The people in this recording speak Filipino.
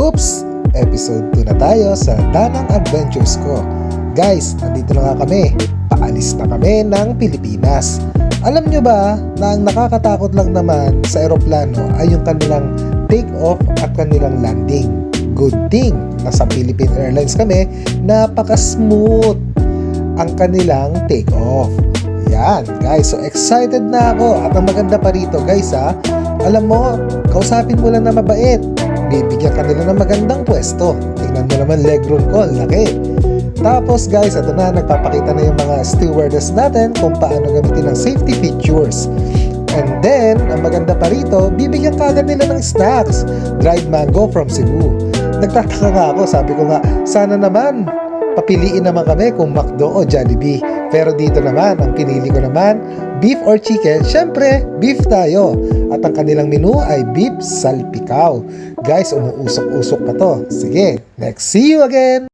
Oops! Episode 2 na tayo sa Danang Adventures ko. Guys, nandito na nga kami. Paalis na kami ng Pilipinas. Alam nyo ba na ang nakakatakot lang naman sa eroplano ay yung kanilang take-off at kanilang landing. Good thing, nasa Philippine Airlines kami, napaka-smooth ang kanilang take-off. Yan, guys. So, excited na ako. At ang maganda pa rito, guys, alam mo, kausapin mo lang na mabait. Bibigyan ka nila ng magandang pwesto. Tingnan mo naman legroom ko, laki. Tapos guys, ito na, nagpapakita na yung mga stewardess natin kung paano gamitin ang safety features. And then, ang maganda pa rito, bibigyan ka agad nila ng snacks. Dried mango from Cebu. Nagtataka nga ako, sabi ko nga, sana naman, papiliin naman kami kung McDo o Jollibee. Pero dito naman, ang pinili ko naman, beef or chicken. Syempre, beef tayo. At ang kanilang menu ay beef salpicao. Guys, umuusok-usok pa to. Sige, next, see you again!